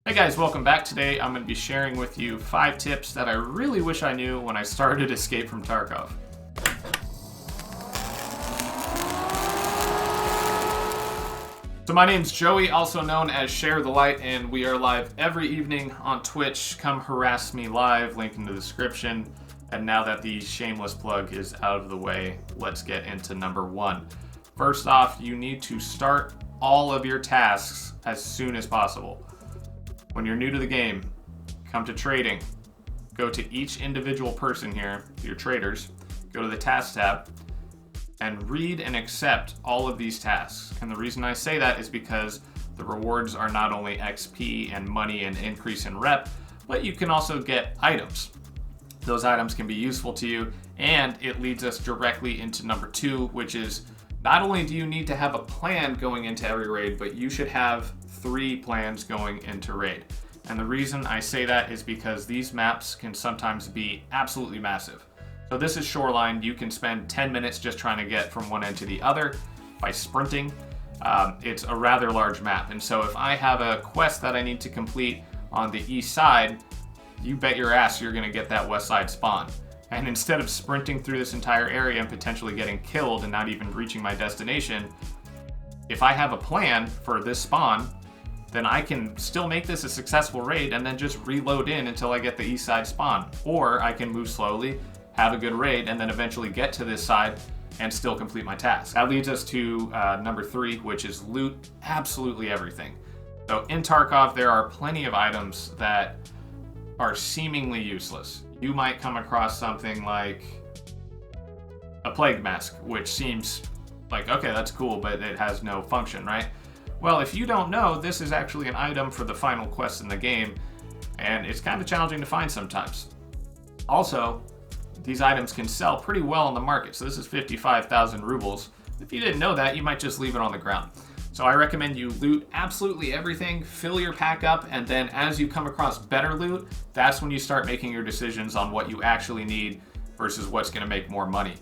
Hey guys, welcome back. Today I'm going to be sharing with you 5 tips that I really wish I knew when I started Escape from Tarkov. So my name's Joey, also known as Share the Light, and we are live every evening on Twitch. Come harass me live, link in the description. And now that the shameless plug is out of the way, let's get into number 1. First off, you need to start all of your tasks as soon as possible. When you're new to the game, come to trading, go to each individual person here, your traders, go to the task tab, and read and accept all of these tasks. And the reason I say that is because the rewards are not only XP and money and increase in rep, but you can also get items. Those items can be useful to you, and it leads us directly into number 2, which is not only do you need to have a plan going into every raid, but you should have 3 plans going into raid. And the reason I say that is because these maps can sometimes be absolutely massive. So this is Shoreline. You can spend 10 minutes just trying to get from one end to the other by sprinting. It's a rather large map. And so if I have a quest that I need to complete on the east side, you bet your ass you're gonna get that west side spawn. And instead of sprinting through this entire area and potentially getting killed and not even reaching my destination, if I have a plan for this spawn, then I can still make this a successful raid and then just reload in until I get the east side spawn. Or I can move slowly, have a good raid, and then eventually get to this side and still complete my task. That leads us to number 3, which is loot absolutely everything. So in Tarkov, there are plenty of items that are seemingly useless. You might come across something like a plague mask, which seems like, okay, that's cool, but it has no function, right? Well, if you don't know, this is actually an item for the final quest in the game, and it's kind of challenging to find sometimes. Also, these items can sell pretty well on the market, so this is 55,000 rubles. If you didn't know that, you might just leave it on the ground. So I recommend you loot absolutely everything, fill your pack up, and then as you come across better loot, that's when you start making your decisions on what you actually need versus what's going to make more money.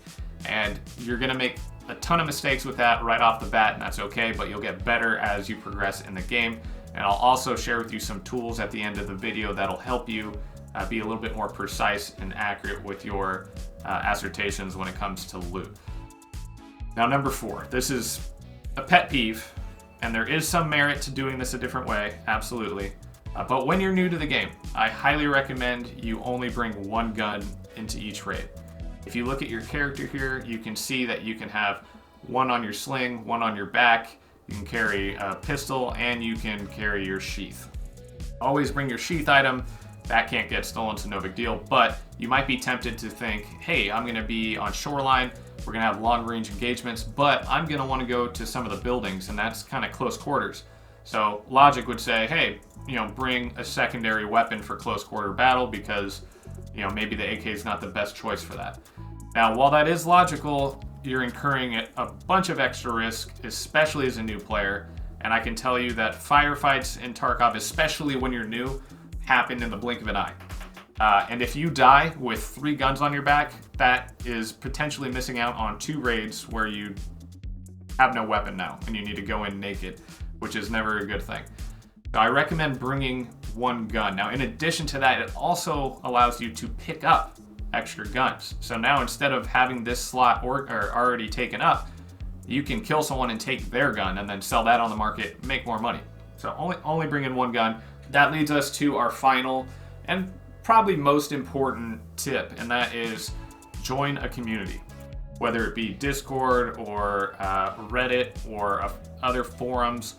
And you're going to make a ton of mistakes with that right off the bat, and that's okay, but you'll get better as you progress in the game. And I'll also share with you some tools at the end of the video that'll help you be a little bit more precise and accurate with your assertions when it comes to loot. Now, number 4, this is a pet peeve. And there is some merit to doing this a different way, absolutely. But when you're new to the game, I highly recommend you only bring 1 gun into each raid. If you look at your character here, you can see that you can have 1 on your sling, 1 on your back, you can carry a pistol, and you can carry your sheath. Always bring your sheath item. That can't get stolen, so no big deal. But you might be tempted to think, hey, I'm gonna be on Shoreline, we're gonna have long range engagements, but I'm gonna wanna go to some of the buildings, and that's kind of close quarters. So logic would say, hey, bring a secondary weapon for close quarter battle because, maybe the AK is not the best choice for that. Now, while that is logical, you're incurring a bunch of extra risk, especially as a new player. And I can tell you that firefights in Tarkov, especially when you're new, happen in the blink of an eye. And if you die with 3 guns on your back, that is potentially missing out on 2 raids where you have no weapon now and you need to go in naked, which is never a good thing. So I recommend bringing 1 gun. Now, in addition to that, it also allows you to pick up extra guns. So now instead of having this slot or already taken up, you can kill someone and take their gun and then sell that on the market, make more money. So only bring in 1 gun. That leads us to our final and probably most important tip, and that is join a community. Whether it be Discord or Reddit or other forums,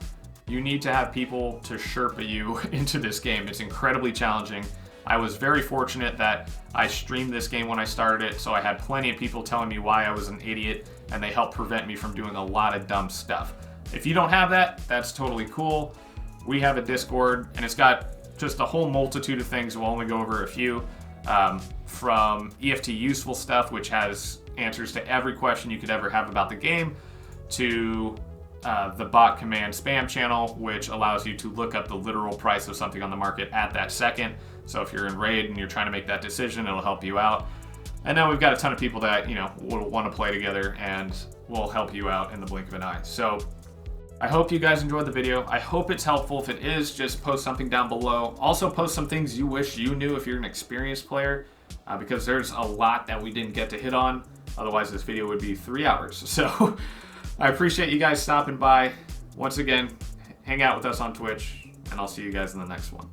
you need to have people to Sherpa you into this game. It's incredibly challenging. I was very fortunate that I streamed this game when I started it, so I had plenty of people telling me why I was an idiot, and they helped prevent me from doing a lot of dumb stuff. If you don't have that, that's totally cool. We have a Discord, and it's got just a whole multitude of things. We'll only go over a few, from EFT useful stuff, which has answers to every question you could ever have about the game, to the bot command spam channel, which allows you to look up the literal price of something on the market at that second. So if you're in raid and you're trying to make that decision, it'll help you out. And then we've got a ton of people that, will want to play together and will help you out in the blink of an eye. So I hope you guys enjoyed the video. I hope it's helpful. If it is, just post something down below. Also post some things you wish you knew if you're an experienced player, because there's a lot that we didn't get to hit on. Otherwise, this video would be 3 hours. So I appreciate you guys stopping by. Once again, hang out with us on Twitch, and I'll see you guys in the next one.